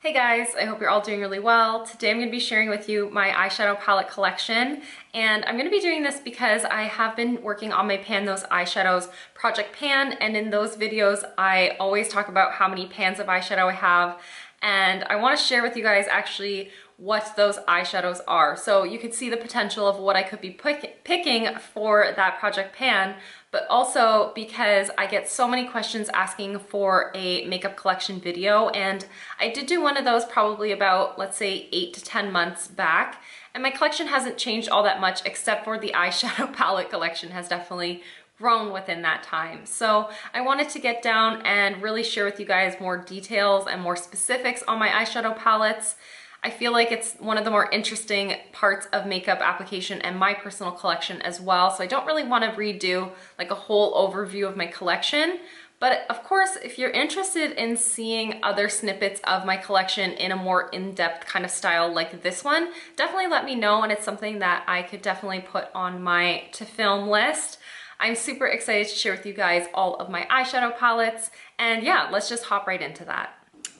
Hey guys, I hope you're all doing really well. Today I'm going to be sharing with you my eyeshadow palette collection, and I'm going to be doing this because I have been working on my Pan Those Eyeshadows Project Pan, and in those videos I always talk about how many pans of eyeshadow I have, and I want to share with you guys actually what those eyeshadows are. So you could see the potential of what I could be picking for that Project Pan, but also because I get so many questions asking for a makeup collection video, and I did do one of those probably about, let's say, 8 to 10 months back, and my collection hasn't changed all that much except for the eyeshadow palette collection has definitely grown within that time. So I wanted to get down and really share with you guys more details and more specifics on my eyeshadow palettes. I feel like it's one of the more interesting parts of makeup application and my personal collection as well. So I don't really want to redo like a whole overview of my collection. But of course, if you're interested in seeing other snippets of my collection in a more in-depth kind of style like this one, definitely let me know, and it's something that I could definitely put on my to film list. I'm super excited to share with you guys all of my eyeshadow palettes, and yeah, let's just hop right into that.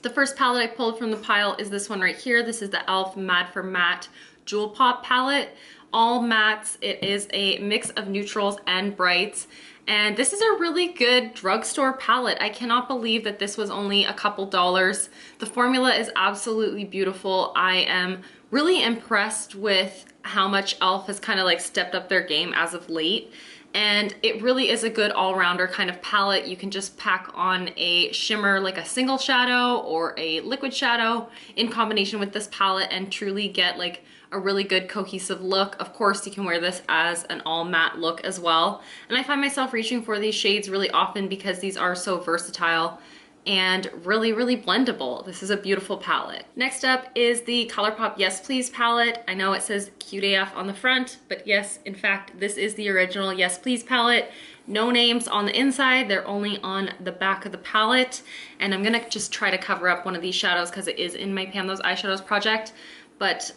The first palette I pulled from the pile is this one right here. This is the e.l.f. Mad for Matte Jewel Pop palette. All mattes. It is a mix of neutrals and brights. And this is a really good drugstore palette. I cannot believe that this was only a couple dollars. The formula is absolutely beautiful. I am really impressed with how much e.l.f. has kind of like stepped up their game as of late. And it really is a good all-rounder kind of palette. You can just pack on a shimmer like a single shadow or a liquid shadow in combination with this palette and truly get like a really good cohesive look. Of course, you can wear this as an all matte look as well. And I find myself reaching for these shades really often because these are so versatile and really, really blendable. This is a beautiful palette. Next up is the Colourpop Yes Please palette. I know it says Cute AF on the front, but yes, in fact, this is the original Yes Please palette. No names on the inside, they're only on the back of the palette. And I'm gonna just try to cover up one of these shadows because it is in my Pan Those Eyeshadows project. But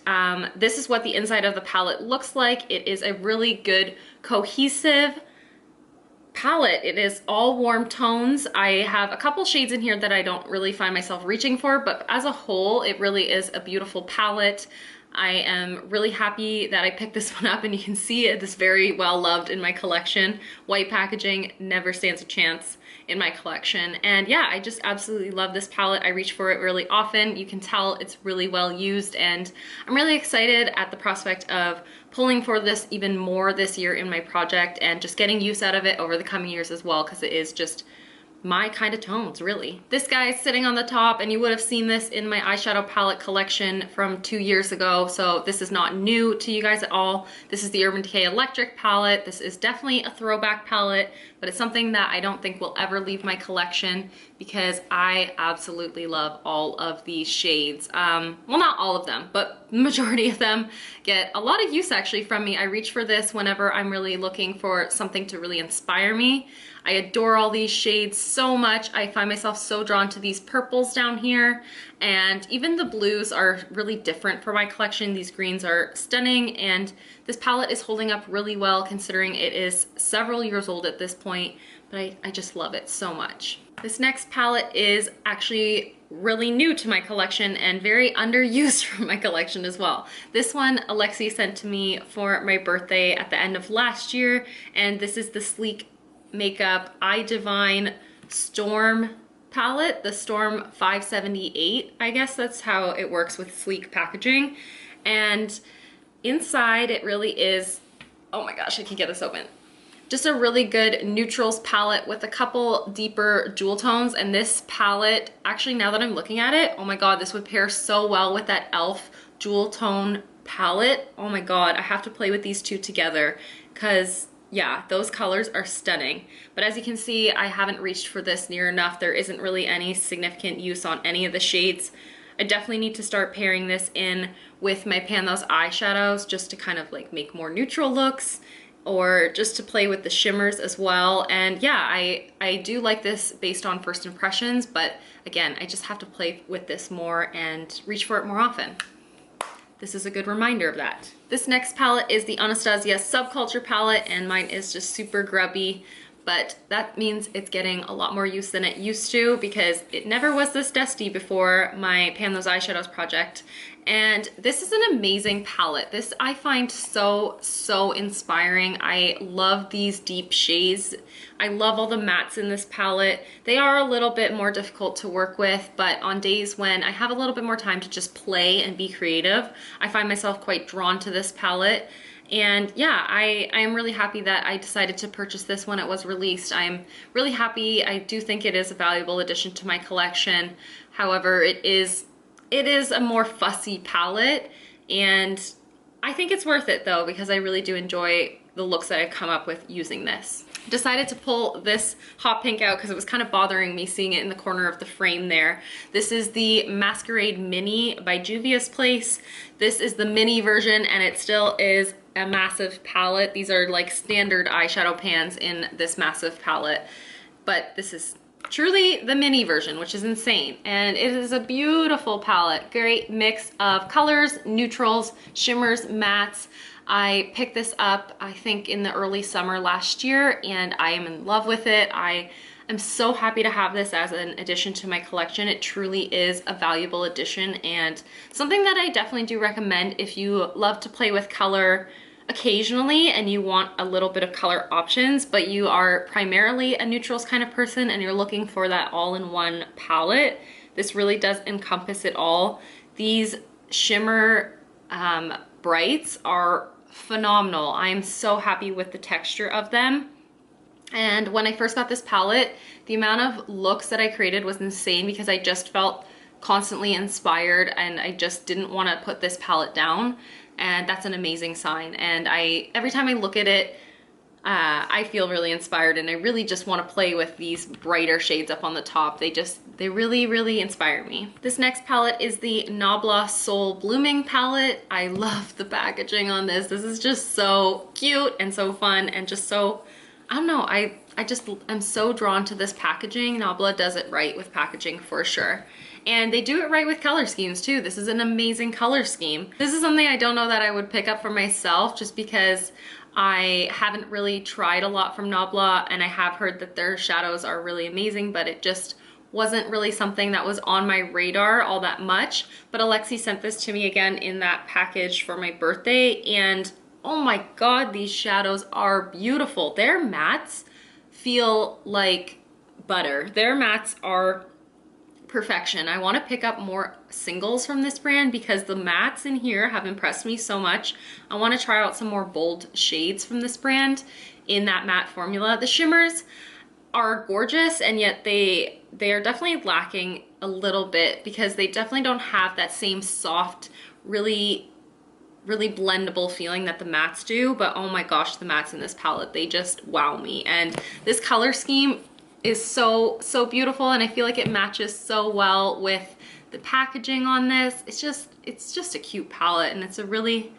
this is what the inside of the palette looks like. It is a really good, cohesive palette. It is all warm tones. I have a couple shades in here that I don't really find myself reaching for, but as a whole, it really is a beautiful palette. I am really happy that I picked this one up, and you can see it is very well loved in my collection. White packaging never stands a chance in my collection. And yeah, I just absolutely love this palette. I reach for it really often. You can tell it's really well used, and I'm really excited at the prospect of pulling for this even more this year in my project and just getting use out of it over the coming years as well, because it is just my kind of tones, really. This guy's sitting on the top, and you would have seen this in my eyeshadow palette collection from 2 years ago, so this is not new to you guys at all. This is the Urban Decay Electric palette. This is definitely a throwback palette, but it's something that I don't think will ever leave my collection because I absolutely love all of these shades. Well, not all of them, but the majority of them get a lot of use actually from me. I reach for this whenever I'm really looking for something to really inspire me. I adore all these shades so much. I find myself so drawn to these purples down here, and even the blues are really different for my collection. These greens are stunning, and this palette is holding up really well considering it is several years old at this point, but I just love it so much. This next palette is actually really new to my collection and very underused from my collection as well. This one Alexi sent to me for my birthday at the end of last year, and this is the Sleek Makeup I Divine Storm palette, the Storm 578. I guess that's how it works with sleek packaging. And inside it really is, oh my gosh, I can get this open. Just a really good neutrals palette with a couple deeper jewel tones. And this palette, actually now that I'm looking at it, oh my god, this would pair so well with that e.l.f. jewel tone palette. Oh my god, I have to play with these two together because yeah, those colors are stunning. But as you can see, I haven't reached for this near enough. There isn't really any significant use on any of the shades. I definitely need to start pairing this in with my Pan Those eyeshadows just to kind of like make more neutral looks, or just to play with the shimmers as well. And yeah, I do like this based on first impressions, but again, I just have to play with this more and reach for it more often. This is a good reminder of that. This next palette is the Nastasia Subculture palette, and mine is just super grubby, but that means it's getting a lot more use than it used to because it never was this dusty before my Pan Those Eyeshadows project. And this is an amazing palette. This I find so inspiring. I love these deep shades. I love all the mattes in this palette. They are a little bit more difficult to work with, but on days when I have a little bit more time to just play and be creative, I find myself quite drawn to this palette. And yeah, I am really happy that I decided to purchase this when it was released. I'm really happy. I do think it is a valuable addition to my collection. However, it is a more fussy palette, and I think it's worth it though because I really do enjoy the looks that I've come up with using this. Decided to pull this hot pink out because it was kind of bothering me seeing it in the corner of the frame there. This is the Masquerade Mini by Juvia's Place. This is the mini version and it still is a massive palette. These are like standard eyeshadow pans in this massive palette, but this is truly the mini version, which is insane. And it is a beautiful palette. Great mix of colors, neutrals, shimmers, mattes. I picked this up, I think, in the early summer last year, and I am in love with it. I am so happy to have this as an addition to my collection. It truly is a valuable addition and something that I definitely do recommend if you love to play with color occasionally and you want a little bit of color options, but you are primarily a neutrals kind of person and you're looking for that all-in-one palette. This really does encompass it all. These shimmer brights are phenomenal. I am so happy with the texture of them. And when I first got this palette, the amount of looks that I created was insane because I just felt constantly inspired and I just didn't want to put this palette down. And that's an amazing sign. And every time I look at it, I feel really inspired and I really just want to play with these brighter shades up on the top. They really inspire me. This next palette is the Knoblauch Soul Blooming palette. I love the packaging on this. This is just so cute and so fun and just so, I don't know, I'm so drawn to this packaging. Knoblauch does it right with packaging for sure. And they do it right with color schemes too. This is an amazing color scheme. This is something I don't know that I would pick up for myself just because I haven't really tried a lot from Knoblauch and I have heard that their shadows are really amazing, but it just wasn't really something that was on my radar all that much. But Alexi sent this to me again in that package for my birthday and oh my god, these shadows are beautiful. Their mattes feel like butter. Their mattes are perfection. I want to pick up more singles from this brand because the mattes in here have impressed me so much. I want to try out some more bold shades from this brand in that matte formula. The shimmers are gorgeous and yet they are definitely lacking a little bit because they definitely don't have that same soft, really blendable feeling that the mattes do. But oh my gosh, the mattes in this palette, they just wow me. And this color scheme is so beautiful and I feel like it matches so well with the packaging on this. It's just a cute palette and it's a really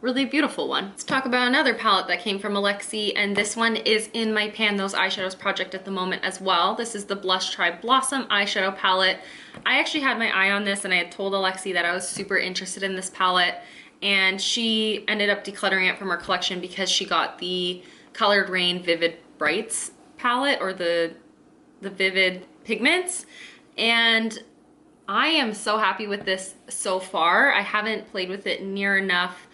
beautiful one. Let's talk about another palette that came from Alexi, and this one is in my Pan Those Eyeshadows project at the moment as well. This is the Blush Tribe Blossom eyeshadow palette. I actually had my eye on this and I had told Alexi that I was super interested in this palette and she ended up decluttering it from her collection because she got the Colored Rain Vivid Brights palette, or the vivid pigments, and I am so happy with this so far. I haven't played with it near enough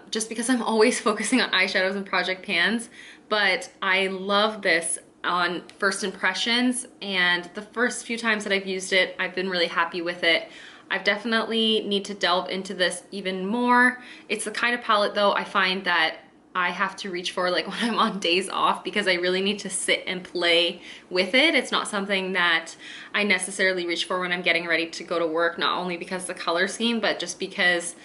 just because I'm always focusing on eyeshadows and project pans, but I love this on first impressions, and the first few times that I've used it, I've been really happy with it. I definitely need to delve into this even more. It's the kind of palette though I find that I have to reach for like when I'm on days off because I really need to sit and play with it. It's not something that I necessarily reach for when I'm getting ready to go to work, not only because of the color scheme, but just because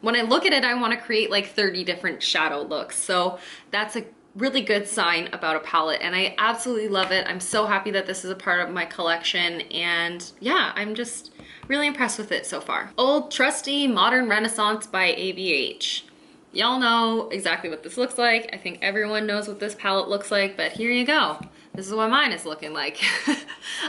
when I look at it, I want to create like 30 different shadow looks. So that's a really good sign about a palette and I absolutely love it. I'm so happy that this is a part of my collection and yeah, I'm just really impressed with it so far. Old Trusty Modern Renaissance by AVH. Y'all know exactly what this looks like. I think everyone knows what this palette looks like, but here you go. this is what mine is looking like.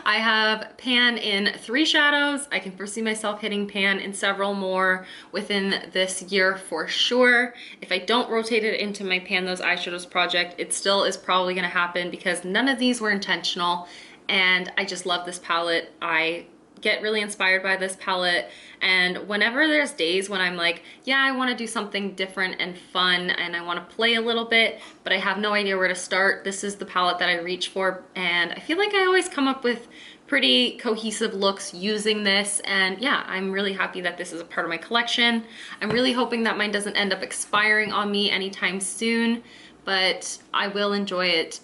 I have Pan in 3 shadows. I can foresee myself hitting Pan in several more within this year for sure. If I don't rotate it into my Pan Those Eyeshadows project, it still is probably gonna happen because none of these were intentional, and I just love this palette. I get really inspired by this palette, and whenever there's days when I'm like, yeah, I want to do something different and fun and I want to play a little bit, but I have no idea where to start, this is the palette that I reach for, and I feel like I always come up with pretty cohesive looks using this. And yeah, I'm really happy that this is a part of my collection. I'm really hoping that mine doesn't end up expiring on me anytime soon, but I will enjoy it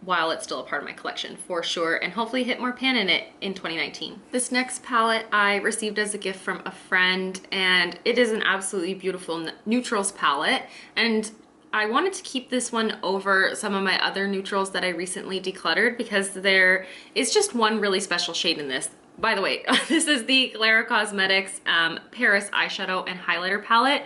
while it's still a part of my collection for sure, and hopefully hit more Pan in it in 2019. This next palette I received as a gift from a friend, and it is an absolutely beautiful neutrals palette, and I wanted to keep this one over some of my other neutrals that I recently decluttered because there is just one really special shade in this. By the way, this is the Clara Cosmetics Paris eyeshadow and highlighter palette,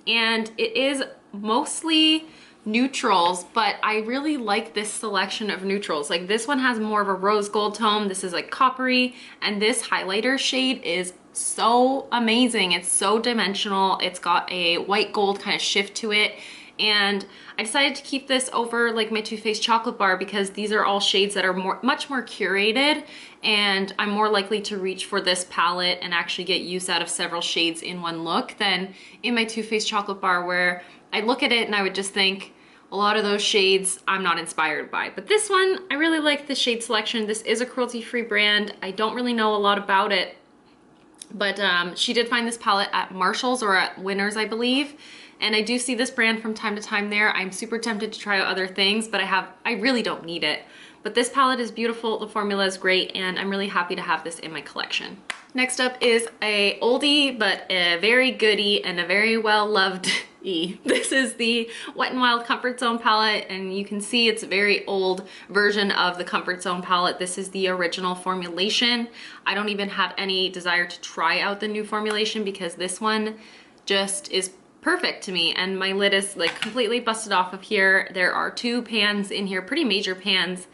and it is mostly neutrals, but I really like this selection of neutrals. Like, this one has more of a rose gold tone, this is like coppery, and this highlighter shade is so amazing. It's so dimensional, it's got a white gold kind of shift to it, and I decided to keep this over like my Too Faced chocolate bar because these are all shades that are much more curated, and I'm more likely to reach for this palette and actually get use out of several shades in one look than in my Too Faced chocolate bar, where I look at it and I would just think, a lot of those shades I'm not inspired by. But this one, I really like the shade selection. This is a cruelty-free brand. I don't really know a lot about it, but she did find this palette at Marshall's or at Winners, I believe. And I do see this brand from time to time there. I'm super tempted to try out other things, but I really don't need it. But this palette is beautiful, the formula is great, and I'm really happy to have this in my collection. Next up is a oldie, but a very goodie and a very well-loved This is the Wet n Wild Comfort Zone palette, and you can see it's a very old version of the Comfort Zone palette. This is the original formulation. I don't even have any desire to try out the new formulation because this one just is perfect to me, and my lid is like completely busted off of here. There are 2 pans in here, pretty major pans,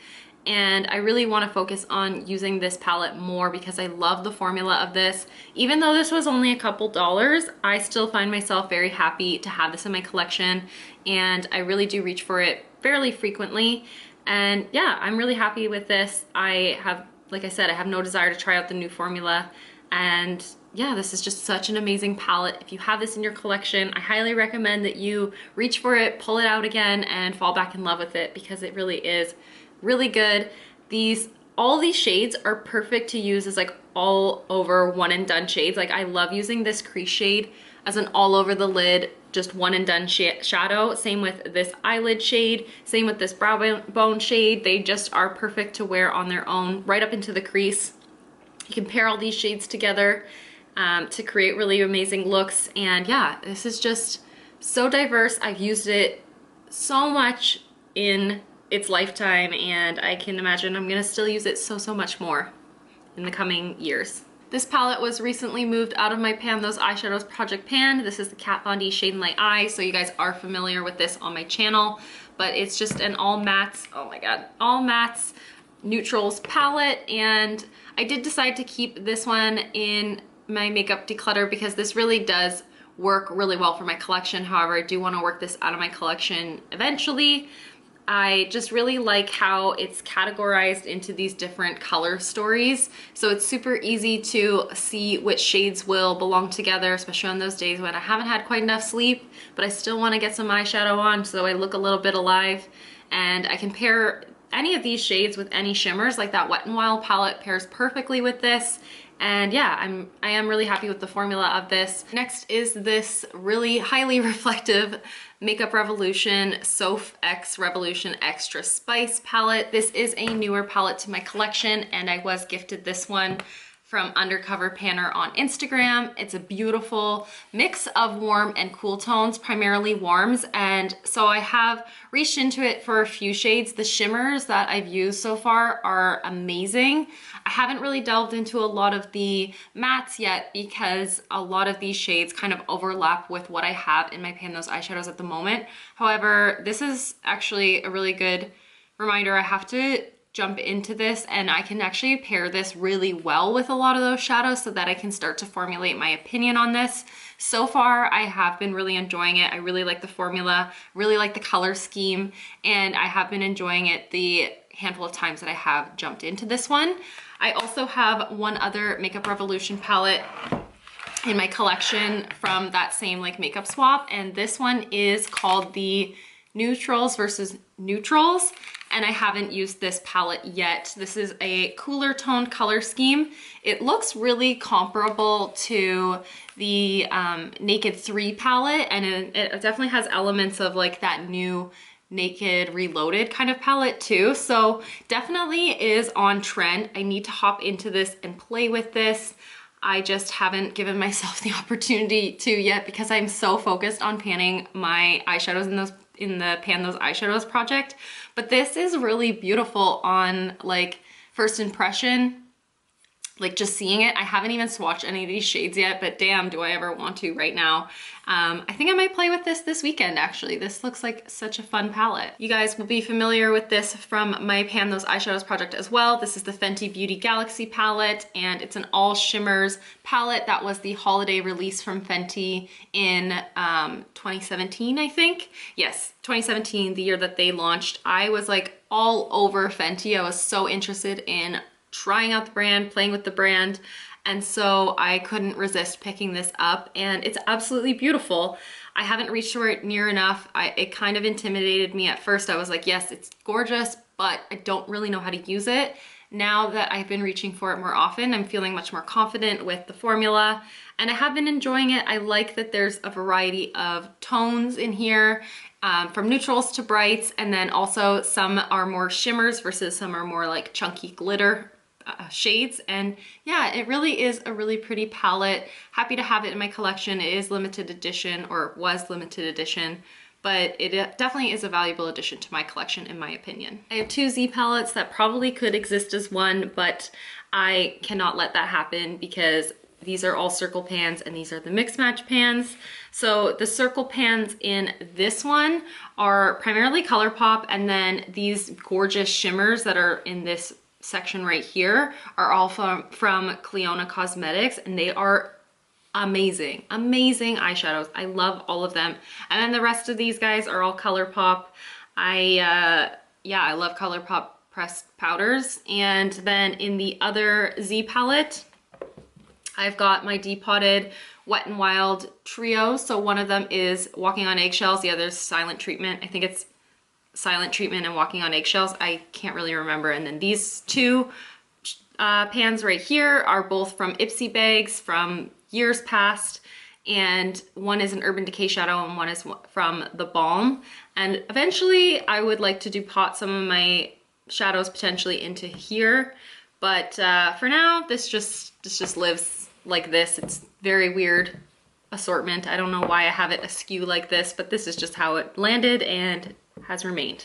and I really want to focus on using this palette more because I love the formula of this. Even though this was only a couple dollars, I still find myself very happy to have this in my collection, and I really do reach for it fairly frequently. And yeah, I'm really happy with this. I have, like I said, I have no desire to try out the new formula, and yeah, this is just such an amazing palette. If you have this in your collection, I highly recommend that you reach for it, pull it out again, and fall back in love with it because it really is really good. All these shades are perfect to use as like all over one and done shades. Like, I love using this crease shade as an all over the lid, just one and done shadow. Same with this eyelid shade, same with this brow bone shade. They just are perfect to wear on their own, right up into the crease. You can pair all these shades together to create really amazing looks. And yeah, this is just so diverse. I've used it so much in its lifetime, and I can imagine I'm gonna still use it so much more in the coming years. This palette was recently moved out of my Pan Those Eyeshadows project pan. This is the Kat Von D Shade and Light Eye, so you guys are familiar with this on my channel, but it's just an all mattes, oh my god, all mattes neutrals palette, and I did decide to keep this one in my makeup declutter because this really does work really well for my collection. However, I do want to work this out of my collection eventually. I just really like how it's categorized into these different color stories. So it's super easy to see which shades will belong together, especially on those days when I haven't had quite enough sleep, but I still want to get some eyeshadow on so I look a little bit alive. And I can pair any of these shades with any shimmers, like that Wet n Wild palette pairs perfectly with this. And yeah, I am really happy with the formula of this. Next is this really highly reflective Makeup Revolution Soph X Revolution Extra Spice palette. This is a newer palette to my collection, and I was gifted this one from Undercover Panner on Instagram. It's a beautiful mix of warm and cool tones, primarily warms, and so I have reached into it for a few shades. The shimmers that I've used so far are amazing. I haven't really delved into a lot of the mattes yet because a lot of these shades kind of overlap with what I have in my Pan Those eyeshadows at the moment. However, this is actually a really good reminder. I have to jump into this, and I can actually pair this really well with a lot of those shadows so that I can start to formulate my opinion on this. So far, I have been really enjoying it. I really like the formula, really like the color scheme, and I have been enjoying it the handful of times that I have jumped into this one. I also have one other Makeup Revolution palette in my collection from that same like makeup swap, and this one is called the Neutrals versus Neutrals, and I haven't used this palette yet. This is a cooler toned color scheme. It looks really comparable to the Naked 3 palette, and it definitely has elements of like that new Naked Reloaded kind of palette too. So definitely is on trend. I need to hop into this and play with this. I just haven't given myself the opportunity to yet because I'm so focused on panning my eyeshadows in the Pan Those Eyeshadows project. But this is really beautiful on like first impression. Like just seeing it, I haven't even swatched any of these shades yet, but damn, do I ever want to right now. I think I might play with this weekend actually. This looks like such a fun palette. You guys will be familiar with this from my Pan Those Eyeshadows project as well. This is the Fenty Beauty Galaxy palette, and it's an all shimmers palette. That was the holiday release from Fenty in 2017, I think. Yes, 2017, the year that they launched. I was like all over Fenty. I was so interested in trying out the brand, playing with the brand, and so I couldn't resist picking this up, and it's absolutely beautiful. I haven't reached for it near enough. It kind of intimidated me at first. I was like, yes, it's gorgeous, but I don't really know how to use it. Now that I've been reaching for it more often, I'm feeling much more confident with the formula, and I have been enjoying it. I like that there's a variety of tones in here, from neutrals to brights, and then also some are more shimmers versus some are more like chunky glitter shades. And yeah, it really is a really pretty palette. Happy to have it in my collection. It is limited edition, or was limited edition, but it definitely is a valuable addition to my collection in my opinion. I have two Z palettes that probably could exist as one, but I cannot let that happen because these are all circle pans and these are the mix match pans. So the circle pans in this one are primarily Colourpop, and then these gorgeous shimmers that are in this section right here are all from Clara Cosmetics, and they are amazing eyeshadows. I love all of them. And then the rest of these guys are all Colourpop. I love Colourpop pressed powders. And then in the other Z palette, I've got my Depotted Wet n Wild trio. So one of them is Walking on Eggshells, the other is Silent Treatment. I think it's Silent Treatment and Walking on Eggshells. I can't really remember. And then these two pans right here are both from Ipsy bags from years past. And one is an Urban Decay shadow and one is from the Balm. And eventually I would like to pot some of my shadows potentially into here. But for now, this just lives like this. It's very weird assortment. I don't know why I have it askew like this, but this is just how it landed and has remained.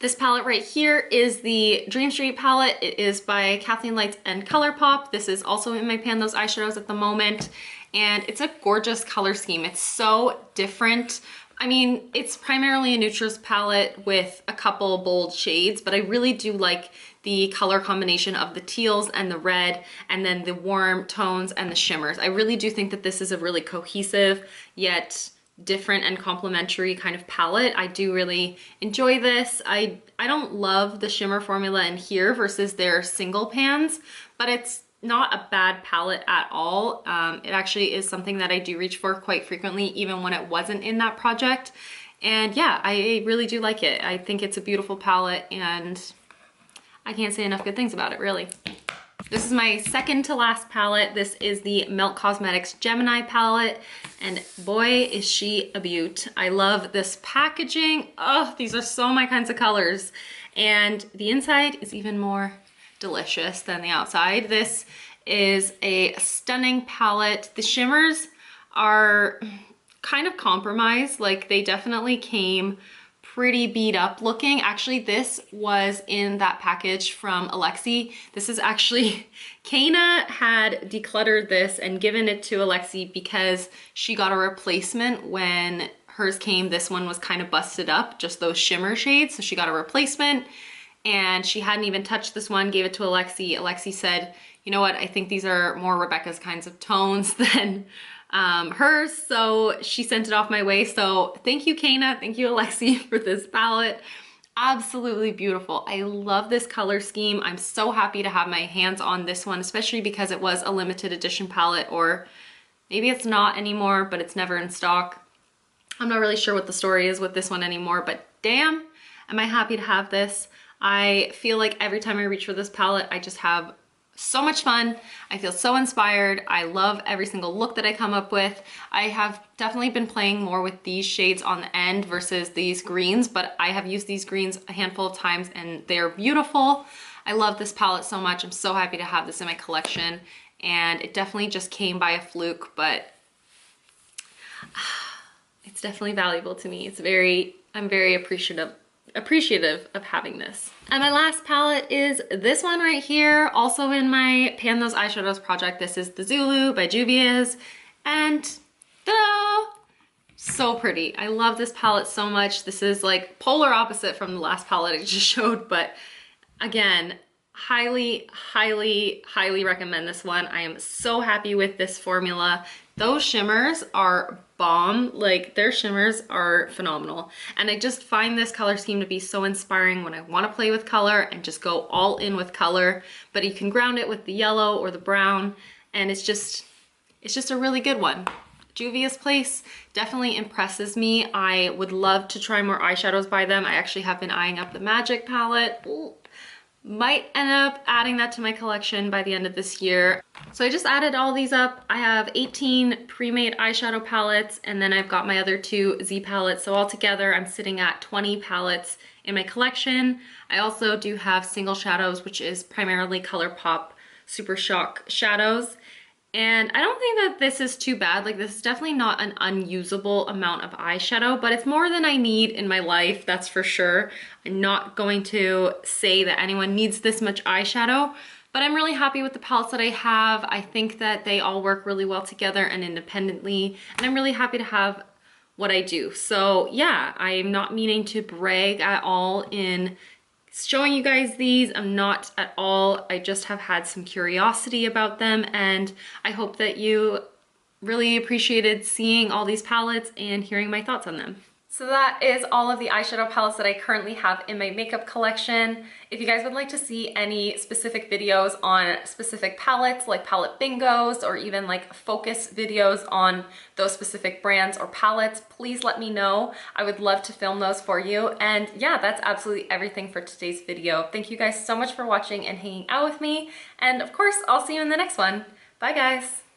This palette right here is the Dream Street palette. It is by Kathleen Light and Colourpop. This is also in my Pan Those Eyeshadows at the moment, and it's a gorgeous color scheme. It's so different. I mean, it's primarily a neutrals palette with a couple bold shades, but I really do like the color combination of the teals and the red, and then the warm tones and the shimmers. I really do think that this is a really cohesive yet different and complementary kind of palette. I do really enjoy this. I don't love the shimmer formula in here versus their single pans, but it's not a bad palette at all. It actually is something that I do reach for quite frequently, even when it wasn't in that project. And yeah, I really do like it. I think it's a beautiful palette, and I can't say enough good things about it, really. This is my second to last palette. This is the Melt Cosmetics Gemini palette, and boy, is she a beaut. I love this packaging. Oh, these are so my kinds of colors. And the inside is even more delicious than the outside. This is a stunning palette. The shimmers are kind of compromised. Like, they definitely came pretty beat up looking. Actually, this was in that package from Alexi. This is actually, Kana had decluttered this and given it to Alexi because she got a replacement when hers came. This one was kind of busted up, just those shimmer shades. So she got a replacement, and she hadn't even touched this one, gave it to Alexi. Alexi said, you know what, I think these are more Rebecca's kinds of tones than hers, so she sent it off my way. So thank you, Kana, thank you, Alexi, for this palette. Absolutely beautiful. I love this color scheme. I'm so happy to have my hands on this one, especially because it was a limited edition palette, or maybe it's not anymore, but it's never in stock. I'm not really sure what the story is with this one anymore, but damn, am I happy to have this. I feel like every time I reach for this palette, I just have so much fun. I feel so inspired. I love every single look that I come up with. I have definitely been playing more with these shades on the end versus these greens, but I have used these greens a handful of times and they're beautiful. I love this palette so much. I'm so happy to have this in my collection, and it definitely just came by a fluke, but it's definitely valuable to me. I'm very appreciative of having this. And my last palette is this one right here, also in my Pan Those Eyeshadows project. This is the Zulu by Juvia's, and ta-da! So pretty. I love this palette so much. This is like polar opposite from the last palette I just showed, but again, highly recommend this one. I am so happy with this formula. Those shimmers are bomb. Like, their shimmers are phenomenal. And I just find this color scheme to be so inspiring when I want to play with color and just go all in with color, but you can ground it with the yellow or the brown, and it's just a really good one. Juvia's Place definitely impresses me. I would love to try more eyeshadows by them. I actually have been eyeing up the Magic palette. Ooh. Might end up adding that to my collection by the end of this year. So I just added all these up. I have 18 pre-made eyeshadow palettes, and then I've got my other 2 Z palettes. So altogether, I'm sitting at 20 palettes in my collection. I also do have single shadows, which is primarily Colourpop Super Shock shadows. And I don't think that this is too bad. Like, this is definitely not an unusable amount of eyeshadow, but it's more than I need in my life, that's for sure. I'm not going to say that anyone needs this much eyeshadow, but I'm really happy with the palettes that I have. I think that they all work really well together and independently, and I'm really happy to have what I do. So yeah, I'm not meaning to brag at all in showing you guys these. I'm not at all. I just have had some curiosity about them, and I hope that you really appreciated seeing all these palettes and hearing my thoughts on them. So that is all of the eyeshadow palettes that I currently have in my makeup collection. If you guys would like to see any specific videos on specific palettes, like palette bingos, or even like focus videos on those specific brands or palettes, please let me know. I would love to film those for you. And yeah, that's absolutely everything for today's video. Thank you guys so much for watching and hanging out with me. And of course, I'll see you in the next one. Bye guys.